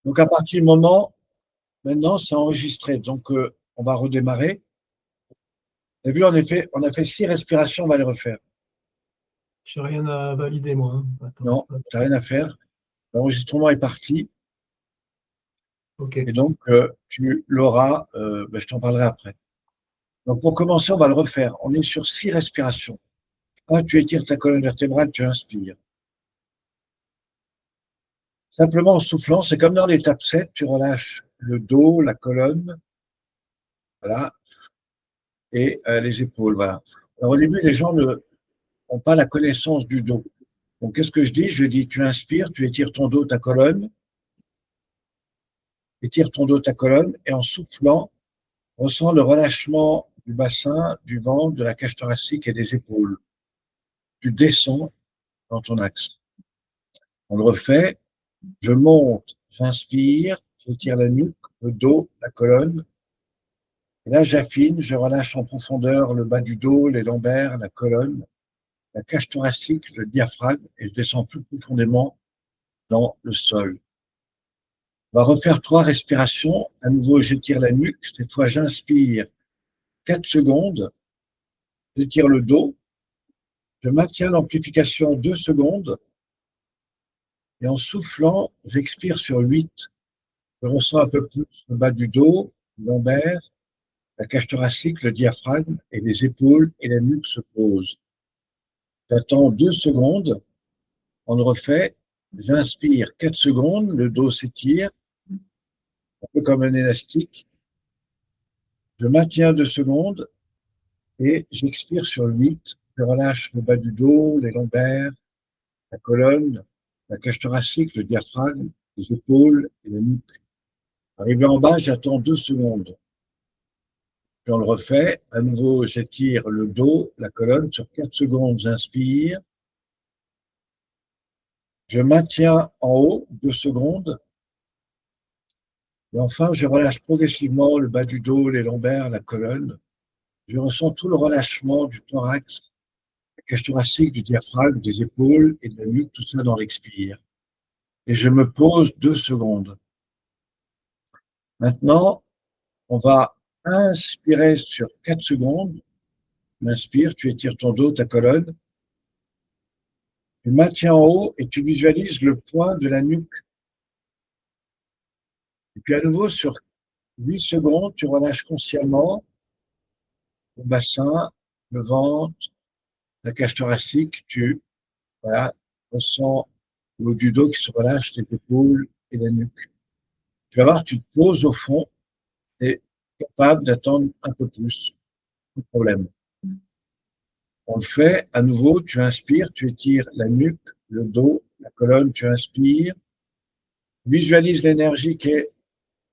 Donc, à partir du moment, maintenant, c'est enregistré. Donc, on va redémarrer. Vous avez vu, on a fait 6 respirations, on va les refaire. Je n'ai rien à valider, moi. Hein. Attends. Non, tu n'as rien à faire. L'enregistrement est parti. Ok. Et donc, tu l'auras, je t'en parlerai après. Donc, pour commencer, on va le refaire. On est sur 6 respirations. 1, tu étires ta colonne vertébrale, tu inspires. Simplement en soufflant, c'est comme dans l'étape 7, tu relâches le dos, la colonne, voilà, et les épaules, voilà. Alors, au début, les gens n'ont pas la connaissance du dos. Donc, qu'est-ce que je dis? Je dis, tu inspires, tu étires ton dos, ta colonne, étire ton dos, ta colonne, et en soufflant, ressens le relâchement du bassin, du ventre, de la cage thoracique et des épaules. Tu descends dans ton axe. On le refait. Je monte, j'inspire, j'étire la nuque, le dos, la colonne. Et là, j'affine, je relâche en profondeur le bas du dos, les lombaires, la colonne, la cage thoracique, le diaphragme, et je descends plus profondément dans le sol. On va refaire 3 respirations. À nouveau, j'étire la nuque. Cette fois, j'inspire 4 secondes. J'étire le dos. Je maintiens l'amplification 2 secondes. Et en soufflant, j'expire sur 8. Je ressens un peu plus le bas du dos, le lombaire, la cage thoracique, le diaphragme et les épaules et la nuque se posent. J'attends 2 secondes. On le refait. J'inspire 4 secondes. Le dos s'étire, un peu comme un élastique. Je maintiens 2 secondes et j'expire sur 8. Je relâche le bas du dos, les lombaires, la colonne, la cage thoracique, le diaphragme, les épaules et la nuque. Arrivé en bas, j'attends 2 secondes. Puis on le refait. À nouveau, j'étire le dos, la colonne. Sur 4 secondes, j'inspire. Je maintiens en haut 2 secondes. Et enfin, je relâche progressivement le bas du dos, les lombaires, la colonne. Je ressens tout le relâchement du thorax, la cage thoracique, du diaphragme, des épaules et de la nuque, tout ça dans l'expire. Et je me pose 2 secondes. Maintenant, on va inspirer sur 4 secondes. Inspire, tu étires ton dos, ta colonne. Tu maintiens en haut et tu visualises le point de la nuque. Et puis à nouveau, sur 8 secondes, tu relâches consciemment le bassin, le ventre, la cage thoracique. Tu ressens le haut du dos qui se relâche, les épaules et la nuque. Tu vas voir, tu te poses au fond et capable d'attendre un peu plus. Pas de problème. On le fait à nouveau, tu inspires, tu étires la nuque, le dos, la colonne, tu inspires. Visualise l'énergie qui est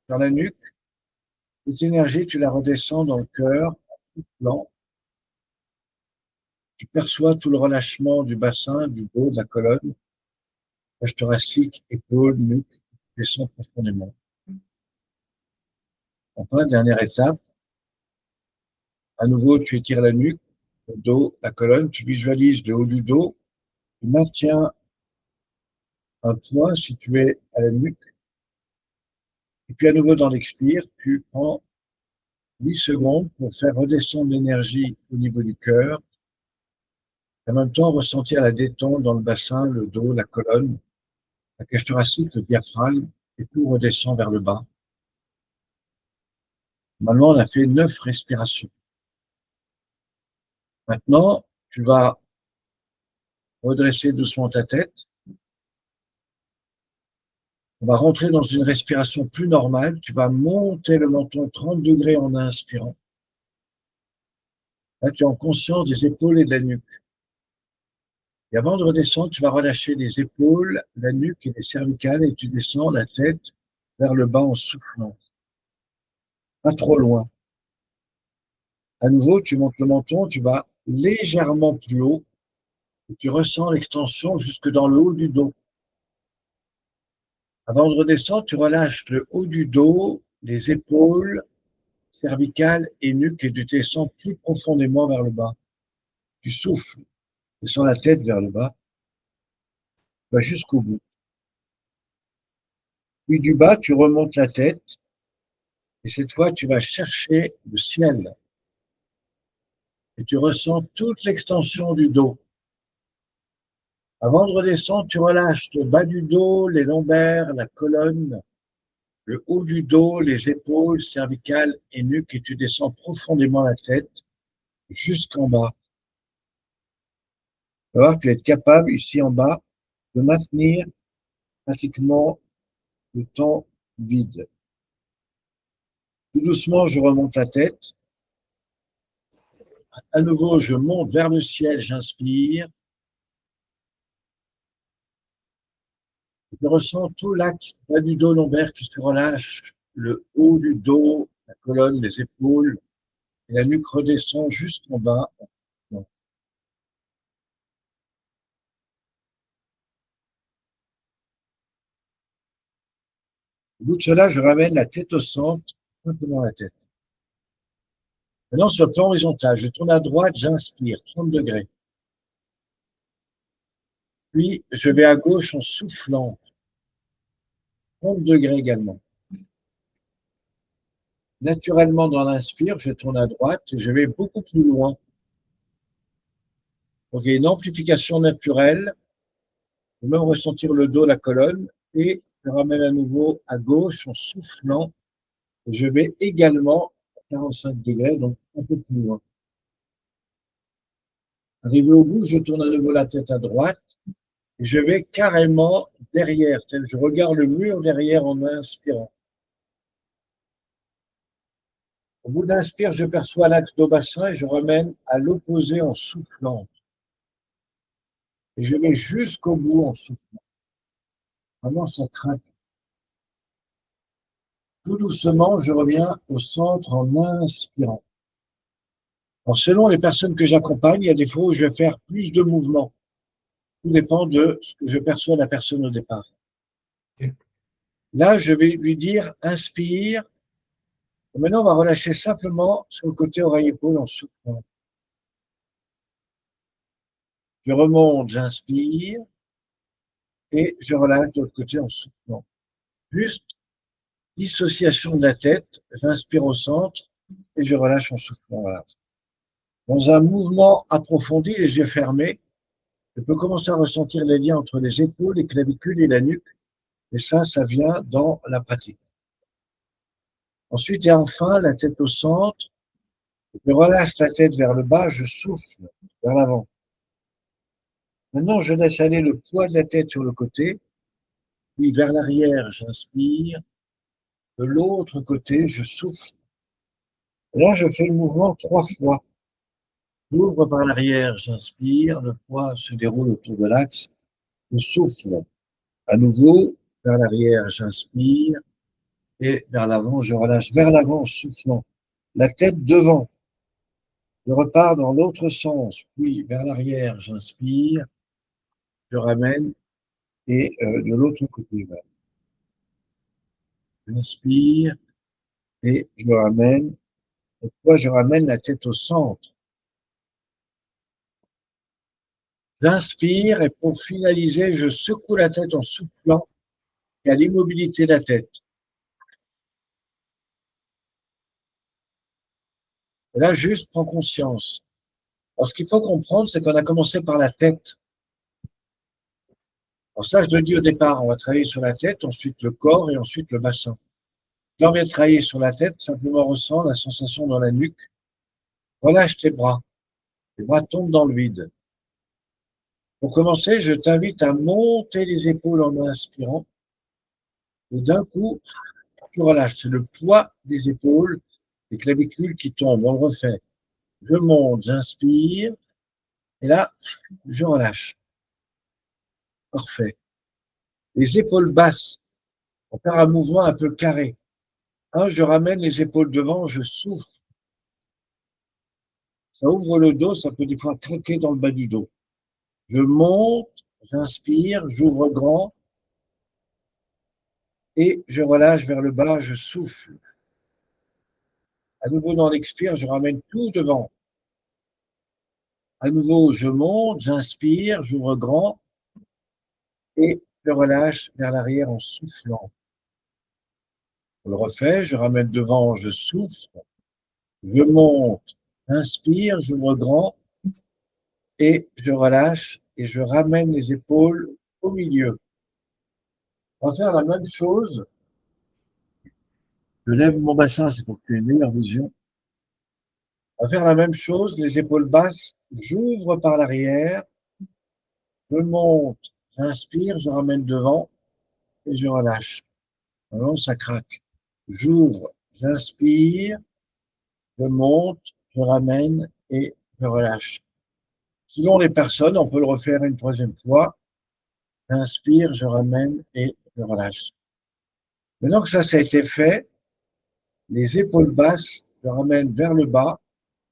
dans la nuque. Cette énergie, tu la redescends dans le cœur, lent. Tu perçois tout le relâchement du bassin, du dos, de la colonne, cage thoracique, épaules, nuque, tu descends profondément. Enfin, dernière étape. À nouveau, tu étires la nuque, le dos, la colonne, tu visualises le haut du dos, tu maintiens un point situé à la nuque, et puis à nouveau dans l'expire, tu prends 8 secondes pour faire redescendre l'énergie au niveau du cœur, et en même temps ressentir la détente dans le bassin, le dos, la colonne, la cage thoracique, le diaphragme, et tout redescend vers le bas. Maintenant, on a fait 9 respirations. Maintenant, tu vas redresser doucement ta tête. On va rentrer dans une respiration plus normale. Tu vas monter le menton 30 degrés en inspirant. Là, tu es en conscience des épaules et de la nuque. Et avant de redescendre, tu vas relâcher les épaules, la nuque et les cervicales et tu descends la tête vers le bas en soufflant. Pas trop loin. À nouveau, tu montes le menton, tu vas légèrement plus haut et tu ressens l'extension jusque dans le haut du dos. Avant de redescendre, tu relâches le haut du dos, les épaules, cervicales et nuque et tu descends plus profondément vers le bas. Tu souffles, tu descends la tête vers le bas, tu vas jusqu'au bout. Puis du bas, tu remontes la tête. Et cette fois, tu vas chercher le ciel. Et tu ressens toute l'extension du dos. Avant de redescendre, tu relâches le bas du dos, les lombaires, la colonne, le haut du dos, les épaules, cervicales et nuque, et tu descends profondément la tête jusqu'en bas. Tu vas voir que tu es capable, ici en bas, de maintenir pratiquement le temps vide. Tout doucement, je remonte la tête. À nouveau, je monte vers le ciel, j'inspire. Je ressens tout l'axe bas du dos lombaire qui se relâche, le haut du dos, la colonne, les épaules, et la nuque redescend jusqu'en bas. Au bout de cela, je ramène la tête au centre, simplement la tête. Maintenant, sur le plan horizontal, je tourne à droite, j'inspire, 30 degrés. Puis, je vais à gauche en soufflant, 30 degrés également. Naturellement, dans l'inspire, je tourne à droite et je vais beaucoup plus loin. Donc, il y a une amplification naturelle. Je peux même ressentir le dos, la colonne, et je ramène à nouveau à gauche en soufflant. Je vais également à 45 degrés, donc un peu plus loin. Arrivé au bout, je tourne à nouveau la tête à droite et je vais carrément derrière. Je regarde le mur derrière en inspirant. Au bout d'inspire, je perçois l'axe dos bassin et je ramène à l'opposé en soufflant. Et je vais jusqu'au bout en soufflant. Vraiment, ça craque. Tout doucement, je reviens au centre en inspirant. Alors, selon les personnes que j'accompagne, il y a des fois où je vais faire plus de mouvements. Tout dépend de ce que je perçois de la personne au départ. Là, je vais lui dire inspire. Et maintenant, on va relâcher simplement sur le côté oreille-épaule en soufflant. Je remonte, j'inspire et je relâche de l'autre côté en soufflant. Juste dissociation de la tête, j'inspire au centre et je relâche en soufflant. Voilà. Dans un mouvement approfondi, les yeux fermés, je peux commencer à ressentir les liens entre les épaules, les clavicules et la nuque. Et ça vient dans la pratique. Ensuite et enfin, la tête au centre. Je relâche la tête vers le bas, je souffle vers l'avant. Maintenant, je laisse aller le poids de la tête sur le côté, puis vers l'arrière, j'inspire. De l'autre côté, je souffle. Et là, je fais le mouvement 3 fois. J'ouvre par l'arrière, j'inspire, le poids se déroule autour de l'axe, je souffle. À nouveau, vers l'arrière, j'inspire, et vers l'avant, je relâche vers l'avant en soufflant. La tête devant. Je repars dans l'autre sens, puis vers l'arrière, j'inspire, je ramène, et de l'autre côté. J'inspire, et je ramène. Cette fois, je ramène la tête au centre. J'inspire, et pour finaliser, je secoue la tête en soufflant, et à l'immobilité de la tête. Et là, juste prends conscience. Alors, ce qu'il faut comprendre, c'est qu'on a commencé par la tête. Alors ça, je le dis au départ, on va travailler sur la tête, ensuite le corps et ensuite le bassin. Là, on vient de travailler sur la tête, simplement ressens la sensation dans la nuque. Relâche tes bras. Les bras tombent dans le vide. Pour commencer, je t'invite à monter les épaules en inspirant. Et d'un coup, tu relâches. C'est le poids des épaules, les clavicules qui tombent. On le refait. Je monte, j'inspire. Et là, je relâche. Parfait. Les épaules basses. On fait un mouvement un peu carré. Je ramène les épaules devant, je souffle. Ça ouvre le dos, ça peut des fois craquer dans le bas du dos. Je monte, j'inspire, j'ouvre grand et je relâche vers le bas, je souffle. À nouveau dans l'expire, je ramène tout devant. À nouveau, je monte, j'inspire, j'ouvre grand et je relâche vers l'arrière en soufflant. On le refait, je ramène devant, je souffle, je monte, inspire, j'ouvre grand et je relâche et je ramène les épaules au milieu. On va faire la même chose. Je lève mon bassin, c'est pour que tu aies une meilleure vision. On va faire la même chose, les épaules basses, j'ouvre par l'arrière, je monte, j'inspire, je ramène devant et je relâche. Alors ça craque. J'ouvre, j'inspire, je monte, je ramène et je relâche. Selon les personnes, on peut le refaire une troisième fois. J'inspire, je ramène et je relâche. Maintenant que ça a été fait, les épaules basses, je ramène vers le bas,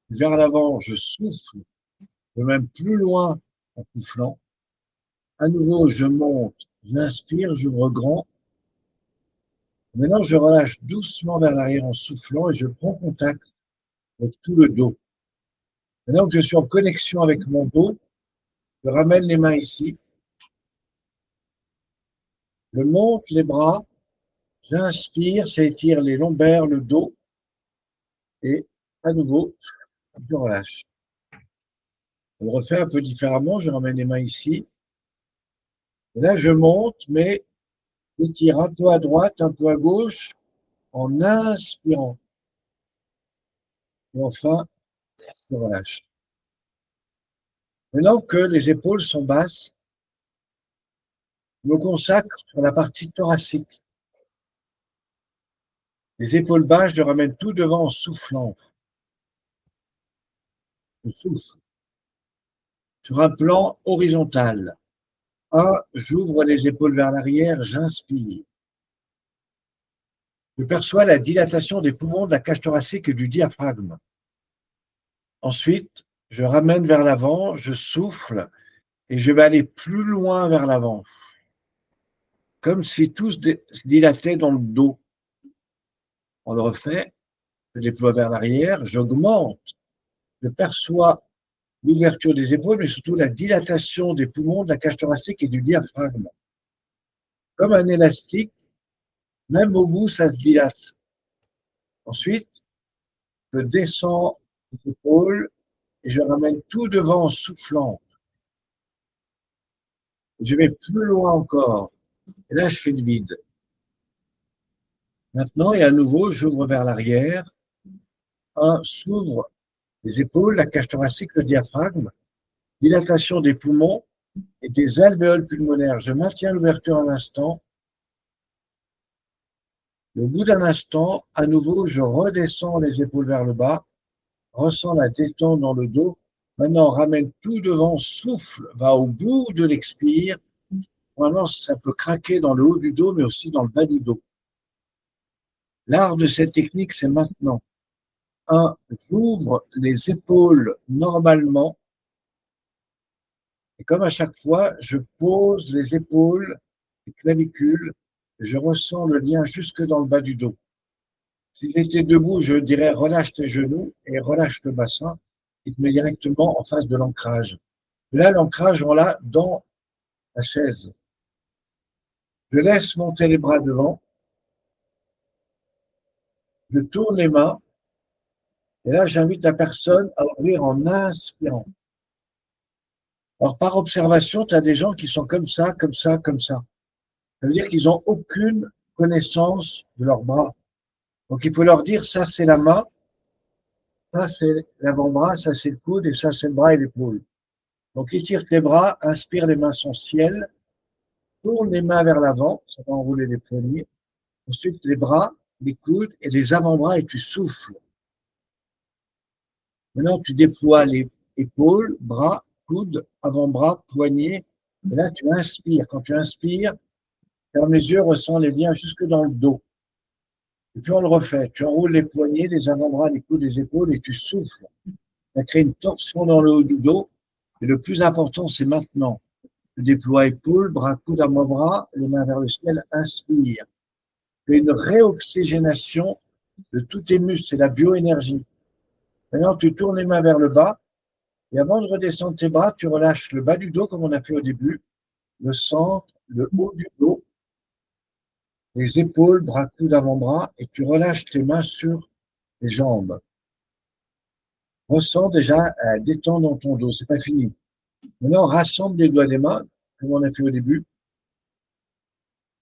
vers l'avant, je souffle, je vais même plus loin en soufflant. À nouveau, je monte, j'inspire, j'ouvre grand. Maintenant, je relâche doucement vers l'arrière en soufflant et je prends contact avec tout le dos. Maintenant que je suis en connexion avec mon dos, je ramène les mains ici. Je monte les bras, j'inspire, ça étire les lombaires, le dos. Et à nouveau, je relâche. On le refait un peu différemment. Je ramène les mains ici. Et là, je monte, mais je tire un peu à droite, un peu à gauche, en inspirant. Et enfin, je relâche. Maintenant que les épaules sont basses, je me consacre sur la partie thoracique. Les épaules basses, je ramène tout devant en soufflant. Je souffle. Sur un plan horizontal. J'ouvre les épaules vers l'arrière, j'inspire. Je perçois la dilatation des poumons, de la cage thoracique et du diaphragme. Ensuite, je ramène vers l'avant, je souffle et je vais aller plus loin vers l'avant. Comme si tout se dilatait dans le dos. On le refait, je déploie vers l'arrière, j'augmente, je perçois l'ouverture des épaules, mais surtout la dilatation des poumons, de la cage thoracique et du diaphragme. Comme un élastique, même au bout, ça se dilate. Ensuite, je descends les épaules et je ramène tout devant en soufflant. Je vais plus loin encore. Et là, je fais le vide. Maintenant, et à nouveau, j'ouvre vers l'arrière. S'ouvre les épaules, la cage thoracique, le diaphragme, dilatation des poumons et des alvéoles pulmonaires. Je maintiens l'ouverture un instant. Au bout d'un instant, à nouveau, je redescends les épaules vers le bas, ressens la détente dans le dos. Maintenant, ramène tout devant, souffle, va au bout de l'expire. Vraiment, ça peut craquer dans le haut du dos, mais aussi dans le bas du dos. L'art de cette technique, c'est maintenant. J'ouvre les épaules normalement. Et comme à chaque fois, je pose les épaules, les clavicules, et je ressens le lien jusque dans le bas du dos. Si j'étais debout, je dirais relâche tes genoux et relâche le bassin. Il te met directement en face de l'ancrage. Là, l'ancrage, on l'a dans la chaise. Je laisse monter les bras devant. Je tourne les mains. Et là, j'invite la personne à ouvrir en inspirant. Alors, par observation, tu as des gens qui sont comme ça, comme ça, comme ça. Ça veut dire qu'ils n'ont aucune connaissance de leurs bras. Donc, il faut leur dire, ça, c'est la main, ça, c'est l'avant-bras, ça, c'est le coude, et ça, c'est le bras et l'épaule. Donc, étire tes bras, inspire, les mains sont ciel, tourne les mains vers l'avant, ça va enrouler les poignets. Ensuite, les bras, les coudes et les avant-bras, et tu souffles. Maintenant, tu déploies les épaules, bras, coudes, avant-bras, poignets. Et là, tu inspires. Quand tu inspires, ferme les yeux, ressens les liens jusque dans le dos. Et puis, on le refait. Tu enroules les poignets, les avant-bras, les coudes, les épaules et tu souffles. Ça crée une torsion dans le haut du dos. Et le plus important, c'est maintenant. Tu déploies épaules, bras, coudes, avant-bras, les mains vers le ciel, inspire. Tu fais une réoxygénation de tous tes muscles. C'est la bioénergie. Maintenant, tu tournes les mains vers le bas. Et avant de redescendre tes bras, tu relâches le bas du dos, comme on a fait au début, le centre, le haut du dos. les épaules, bras, coudes, avant-bras, et tu relâches tes mains sur les jambes. Ressens déjà détendre dans ton dos, c'est pas fini. Maintenant, rassemble les doigts des mains, comme on a fait au début.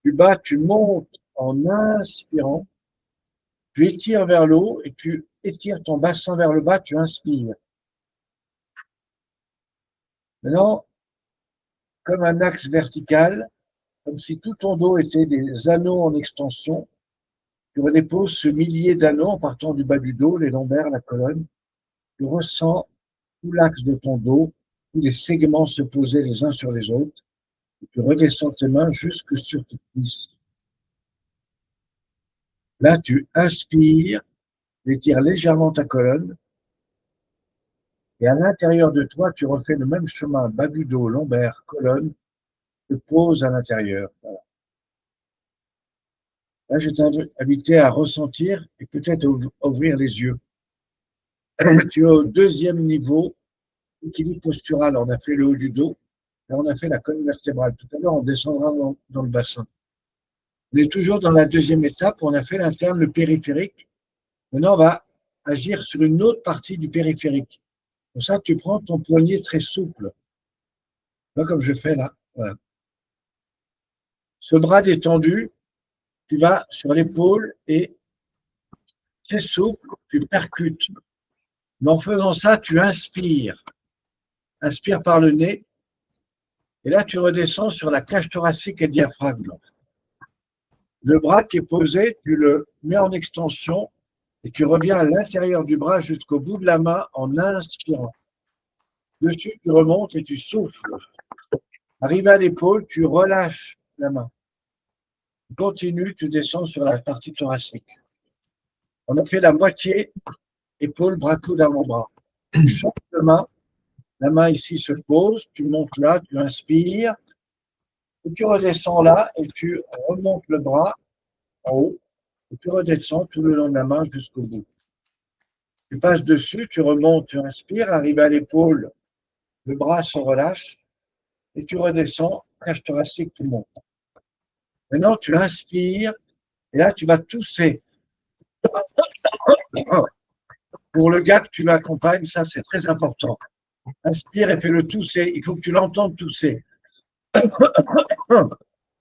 Du bas, tu montes en inspirant, tu étires vers le haut et tu étires ton bassin vers le bas, tu inspires. Maintenant, comme un axe vertical, comme si tout ton dos était des anneaux en extension, tu redéposes ce millier d'anneaux en partant du bas du dos, les lombaires, la colonne. Tu ressens tout l'axe de ton dos, tous les segments se poser les uns sur les autres. Et tu redescends tes mains jusque sur tes cuisses. Là, tu inspires, étires légèrement ta colonne. Et à l'intérieur de toi, tu refais le même chemin, bas du dos, lombaire, colonne, te pose à l'intérieur. Voilà. Là, je t'invite invité à ressentir et peut-être ouvrir les yeux. Tu es au deuxième niveau, équilibre postural. On a fait le haut du dos, là on a fait la colonne vertébrale. Tout à l'heure, on descendra dans le bassin. On est toujours dans la deuxième étape, on a fait l'interne, le périphérique. Maintenant, on va agir sur une autre partie du périphérique. Pour ça, tu prends ton poignet très souple. Là, comme je fais là. Voilà. Ce bras détendu, tu vas sur l'épaule et très souple, tu percutes. Mais en faisant ça, tu inspires. Inspire par le nez. Et là, tu redescends sur la cage thoracique et le diaphragme. Le bras qui est posé, tu le mets en extension et tu reviens à l'intérieur du bras jusqu'au bout de la main en inspirant. Dessus, tu remontes et tu souffles. Arrivé à l'épaule, tu relâches la main. Tu continues, tu descends sur la partie thoracique. On a fait la moitié, épaule, bras, coude, avant-bras. Tu changes de main. La main ici se pose, tu montes là, tu inspires, et tu redescends là et tu remontes le bras en haut, et tu redescends tout le long de la main jusqu'au bout. Tu passes dessus, tu remontes, tu inspires, arrivé à l'épaule, le bras se relâche, et tu redescends, cage thoracique, tu montes. Maintenant, tu inspires, et là, tu vas tousser. Pour le gars que tu accompagnes, ça, c'est très important. Inspire et fais-le tousser. Il faut que tu l'entendes tousser.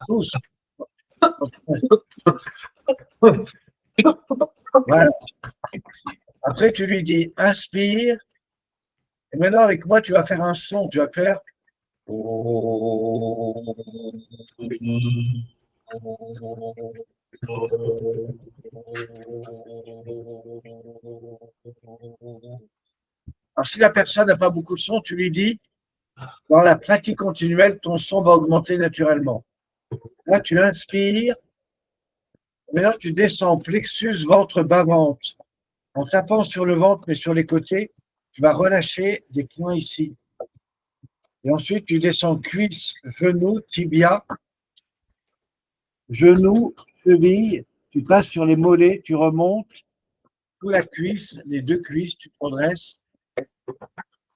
Tousse. Voilà. Après, tu lui dis inspire. Et maintenant, avec moi, tu vas faire un son. Tu vas faire. Alors, si la personne n'a pas beaucoup de son, tu lui dis, dans la pratique continuelle, ton son va augmenter naturellement. Là, tu inspires. Maintenant, tu descends plexus, ventre, bas-ventre. En tapant sur le ventre, mais sur les côtés, tu vas relâcher des points ici. Et ensuite, tu descends cuisse, genou, tibia, genou, cheville. Tu passes sur les mollets, tu remontes, sous la cuisse, les deux cuisses, tu te redresses.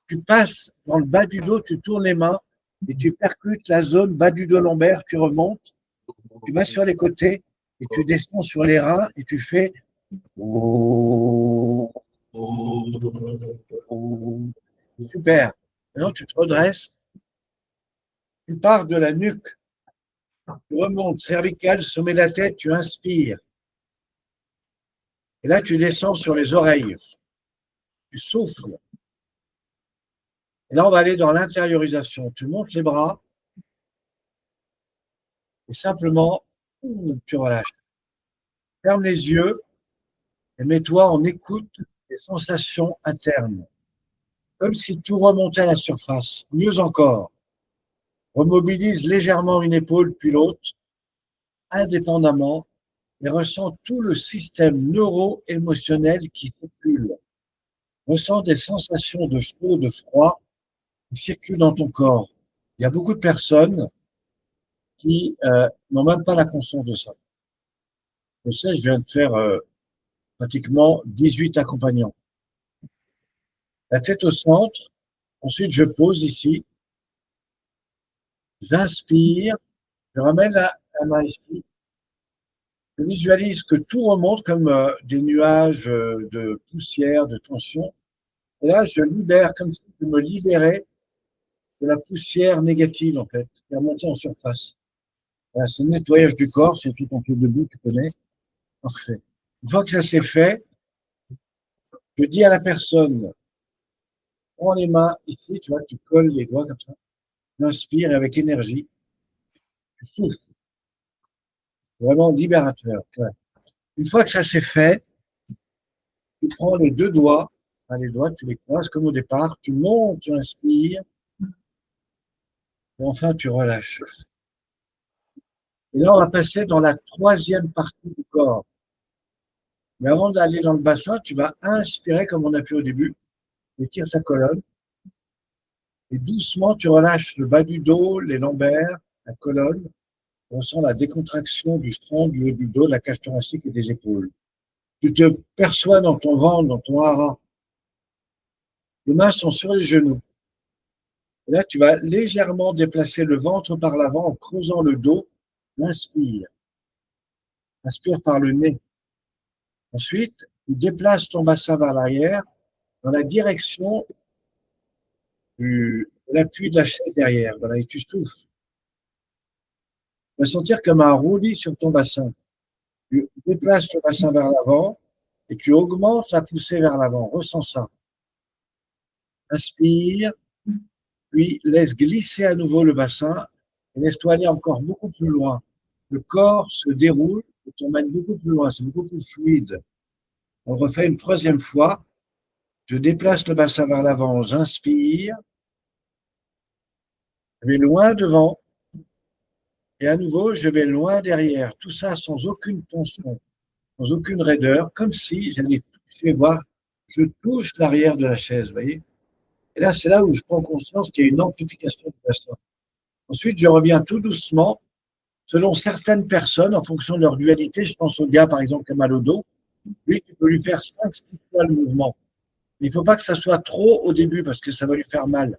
Tu passes dans le bas du dos, tu tournes les mains et tu percutes la zone bas du dos lombaire, tu remontes, tu vas sur les côtés et tu descends sur les reins et tu fais. Super. Maintenant, tu te redresses. Tu pars de la nuque. Tu remontes, cervicale, sommet de la tête, tu inspires. Et là, tu descends sur les oreilles. Tu souffles. Et là, on va aller dans l'intériorisation. Tu montes les bras. Et simplement, tu relâches. Ferme les yeux et mets-toi en écoute des sensations internes. Comme si tout remontait à la surface. Mieux encore, remobilise légèrement une épaule puis l'autre, indépendamment, et ressens tout le système neuro-émotionnel qui circule. Ressens des sensations de chaud, de froid qui circulent dans ton corps. Il y a beaucoup de personnes qui n'ont même pas la conscience de ça. Je sais, je viens de faire pratiquement 18 accompagnants. La tête au centre, ensuite je pose ici, j'inspire, je ramène la main ici, Je visualise que tout remonte comme des nuages de poussière, de tension. Et là, je libère, comme si je me libérais de la poussière négative, en fait, qui est remontée en surface. Voilà, c'est le nettoyage du corps, c'est tout en fait debout, tu connais. Parfait. Une fois que ça s'est fait, je dis à la personne, prends les mains ici, tu vois, tu colles les doigts comme ça, tu inspires avec énergie, tu souffles, vraiment libérateur. Ouais. Une fois que ça s'est fait, tu prends les deux doigts, enfin, les doigts, tu les croises comme au départ, tu montes, tu inspires, et enfin tu relâches. Et là, on va passer dans la troisième partie du corps. Mais avant d'aller dans le bassin, tu vas inspirer comme on a fait au début, étire ta colonne, et doucement tu relâches le bas du dos, les lombaires, la colonne. On sent la décontraction du front, du haut du dos, de la cage thoracique et des épaules. Tu te perçois dans ton ventre, dans ton hara. Les mains sont sur les genoux. Et là, tu vas légèrement déplacer le ventre par l'avant en creusant le dos. Inspire. Inspire par le nez. Ensuite, tu déplaces ton bassin vers l'arrière dans la direction de l'appui de la chaise derrière. Voilà, et tu souffles. Tu vas sentir comme un roulis sur ton bassin. Tu déplaces le bassin vers l'avant et tu augmentes la poussée vers l'avant. Ressens ça. Inspire, puis laisse glisser à nouveau le bassin et laisse-toi aller encore beaucoup plus loin. Le corps se déroule et t'emmène beaucoup plus loin, c'est beaucoup plus fluide. On refait une troisième fois. Je déplace le bassin vers l'avant, j'inspire, je vais loin devant et à nouveau je vais loin derrière. Tout ça sans aucune tension, sans aucune raideur, comme si j'allais toucher, voir, je touche l'arrière de la chaise, vous voyez. Et là, c'est là où je prends conscience qu'il y a une amplification du bassin. Ensuite, je reviens tout doucement. Selon certaines personnes, en fonction de leur dualité, je pense au gars, par exemple, qui a mal au dos, lui, tu peux lui faire 5-6 fois le mouvement. Mais il ne faut pas que ça soit trop au début parce que ça va lui faire mal.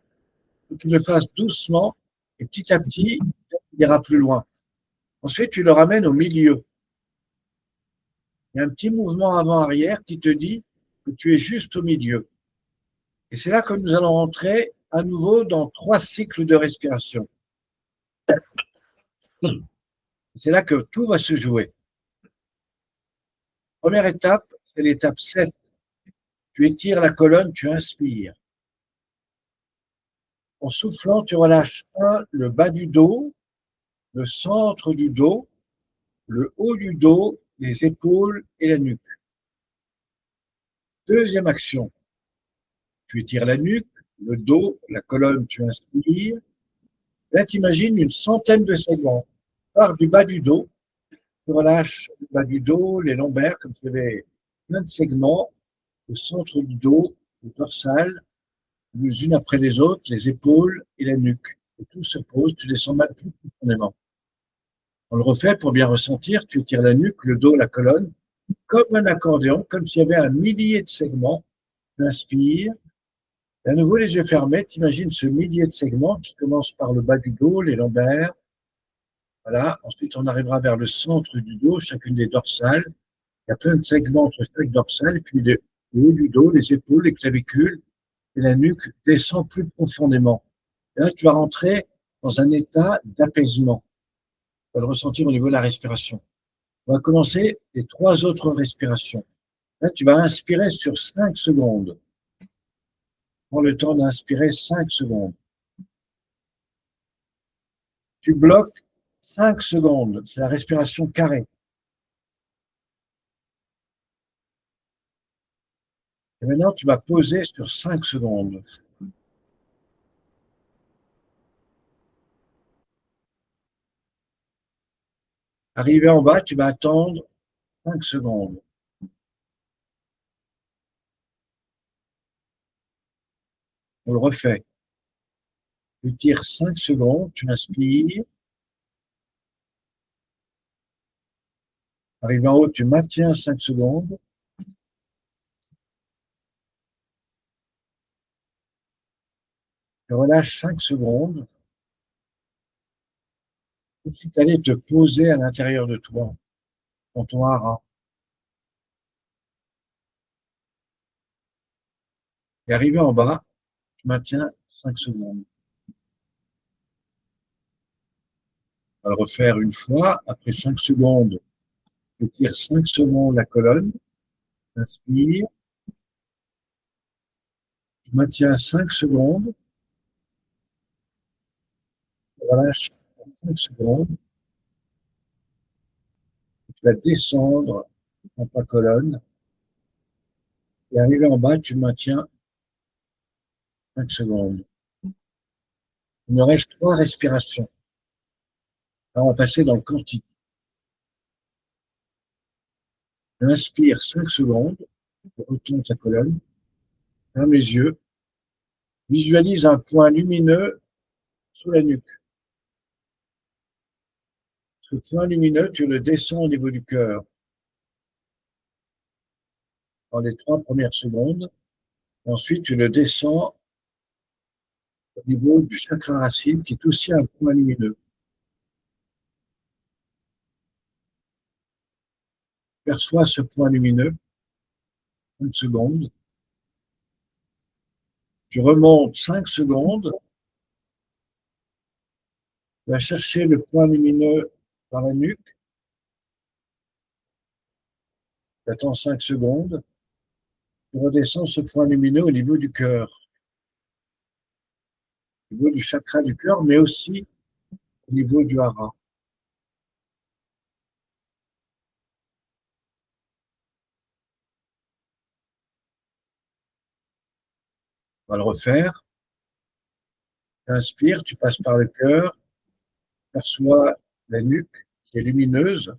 Il faut qu'il le fasse doucement et petit à petit, il ira plus loin. Ensuite, tu le ramènes au milieu. Il y a un petit mouvement avant-arrière qui te dit que tu es juste au milieu. Et c'est là que nous allons rentrer à nouveau dans 3 cycles de respiration. C'est là que tout va se jouer. Première étape, c'est l'étape 7. Tu étires la colonne, tu inspires. En soufflant, tu relâches le bas du dos, le centre du dos, le haut du dos, les épaules et la nuque. Deuxième action, tu étires la nuque, le dos, la colonne, tu inspires. Là, tu imagines une centaine de segments. Part du bas du dos, tu relâches le bas du dos, les lombaires, comme tu avais plein de segments, le centre du dos, le dorsal, les unes après les autres, les épaules et la nuque. Et tout se pose, tu descends même plus profondément. On le refait pour bien ressentir, tu étires la nuque, le dos, la colonne, comme un accordéon, comme s'il y avait un millier de segments. Tu inspires, et à nouveau les yeux fermés, tu imagines ce millier de segments qui commence par le bas du dos, les lombaires. Voilà, ensuite on arrivera vers le centre du dos, chacune des dorsales. Il y a plein de segments entre chaque dorsale, et puis le haut du dos, les épaules, les clavicules, et la nuque descend plus profondément. Et là, tu vas rentrer dans un état d'apaisement. Tu vas le ressentir au niveau de la respiration. On va commencer les 3 autres respirations. Là, tu vas inspirer sur 5 secondes. Prends le temps d'inspirer 5 secondes. Tu bloques 5 secondes. C'est la respiration carrée. Et maintenant, tu vas poser sur 5 secondes. Arrivé en bas, tu vas attendre 5 secondes. On le refait. Tu tires 5 secondes, tu inspires. Arrivé en haut, tu maintiens 5 secondes. Tu relâches 5 secondes. Tout de suite, aller te poser à l'intérieur de toi. dans ton hara. Et arrivé en bas, tu maintiens 5 secondes. On va le refaire une fois. Après 5 secondes, tu tires 5 secondes la colonne. Inspire. Tu maintiens 5 secondes. Relâche 5 secondes. Tu vas descendre dans ta colonne. Et arrivé en bas, tu maintiens 5 secondes. Il me reste 3 respirations. Alors, on va passer dans le quantique. Inspire 5 secondes. Je retourne ta colonne. Ferme les yeux. Visualise un point lumineux sous la nuque. Ce point lumineux, tu le descends au niveau du cœur. Dans les 3 premières secondes. Ensuite, tu le descends au niveau du chakra racine, qui est aussi un point lumineux. Perçois ce point lumineux. 5 secondes. Tu remontes 5 secondes. Tu vas chercher le point lumineux par la nuque. Tu attends 5 secondes. Tu redescends ce point lumineux au niveau du cœur. Au niveau du chakra du cœur, mais aussi au niveau du hara. On va le refaire. Tu inspires, tu passes par le cœur, perçois la nuque qui est lumineuse.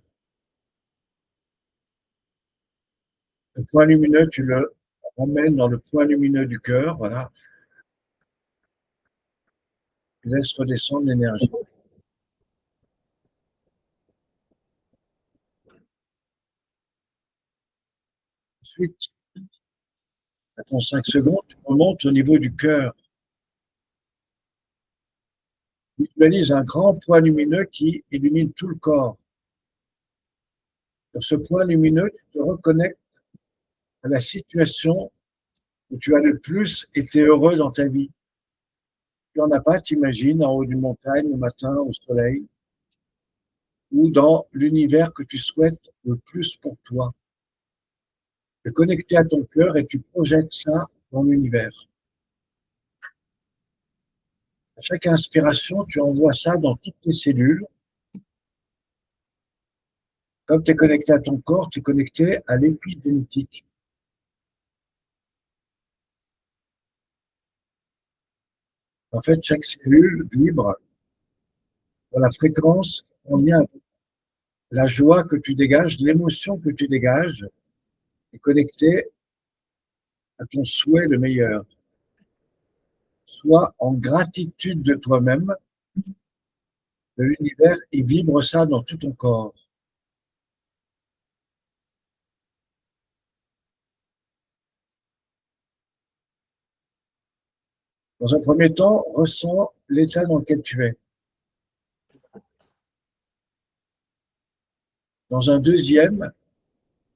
Le point lumineux, tu le ramènes dans le point lumineux du cœur, voilà. Tu laisses redescendre l'énergie. Ensuite, attends 5 secondes, tu remontes au niveau du cœur. Visualise un grand point lumineux qui illumine tout le corps. Sur ce point lumineux, tu te reconnectes à la situation où tu as le plus été heureux dans ta vie. Tu n'en as pas, t'imagines, en haut d'une montagne, le matin, au soleil, ou dans l'univers que tu souhaites le plus pour toi. Te connecter à ton cœur et tu projettes ça dans l'univers. À chaque inspiration, tu envoies ça dans toutes tes cellules. Comme tu es connecté à ton corps, tu es connecté à l'épigénétique. En fait, chaque cellule vibre dans la fréquence en lien avec la joie que tu dégages, l'émotion que tu dégages, est connectée à ton souhait le meilleur. Sois en gratitude de toi-même, de l'univers, et vibre ça dans tout ton corps. Dans un premier temps, ressens l'état dans lequel tu es. Dans un deuxième,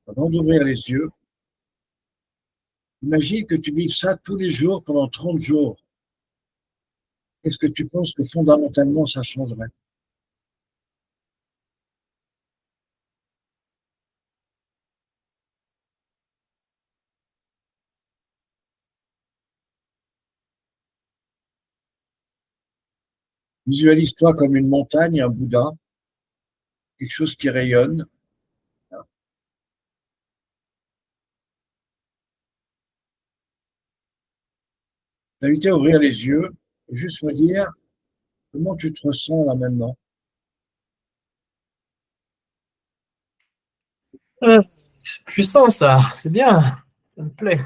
avant d'ouvrir les yeux, imagine que tu vives ça tous les jours pendant 30 jours. Est-ce que tu penses que fondamentalement ça changerait? Visualise-toi comme une montagne, un Bouddha, quelque chose qui rayonne. T'invite à ouvrir les yeux et juste me dire comment tu te ressens là maintenant. C'est puissant ça, c'est bien, ça me plaît.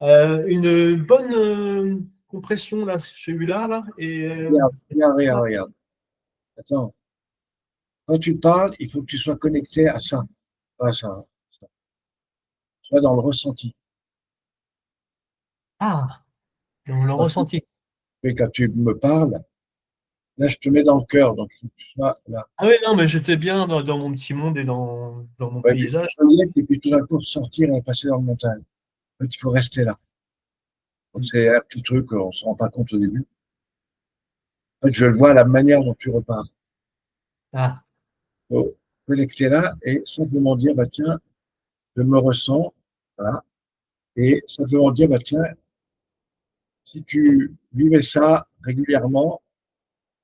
Une bonne compression là, j'ai eu là, et Regarde. Attends. Quand tu parles, il faut que tu sois connecté à ça, pas à ça. Sois dans le ressenti. ah, on le ressenti. Et quand tu me parles, Là, je te mets dans le cœur, donc il faut que tu sois là. Ah oui, non, mais j'étais bien dans mon petit monde et dans mon Ouais, puis tu paysage. et puis tout d'un coup sortir et passer dans le montagne. En fait, il faut rester là. Donc, Mm. c'est un petit truc, on ne se rend pas compte au début. En fait, je le vois à la manière dont tu repars. Ah, Il faut connecter là et simplement dire, bah, tiens, je me ressens, voilà. Et simplement dire, bah, tiens, si tu vivais ça régulièrement,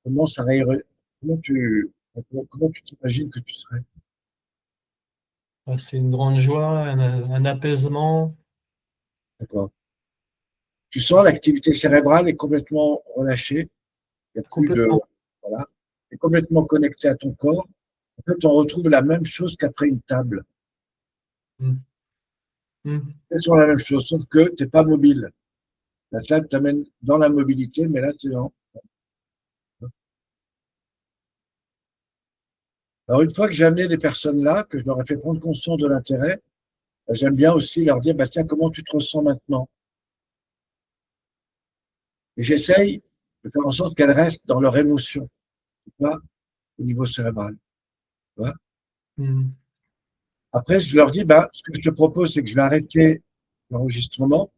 comment ça irait, comment tu t'imagines que tu serais? ah, c'est une grande joie, un apaisement. D'accord. Tu sens l'activité cérébrale est complètement relâchée. Il n'y a plus de, Complètement. voilà. Tu es complètement connecté à ton corps. En fait, on retrouve la même chose qu'après une table. Mm. Mm. C'est sur la même chose, sauf que tu n'es pas mobile. La table t'amène dans la mobilité, mais là, tu es dans. Alors, une fois que j'ai amené des personnes là, que je leur ai fait prendre conscience de l'intérêt, j'aime bien aussi leur dire, bah, tiens, comment tu te ressens maintenant? Et j'essaye de faire en sorte qu'elles restent dans leur émotion, pas au niveau cérébral. Tu vois. Mm. Après, je leur dis, bah, ce que je te propose, c'est que je vais arrêter l'enregistrement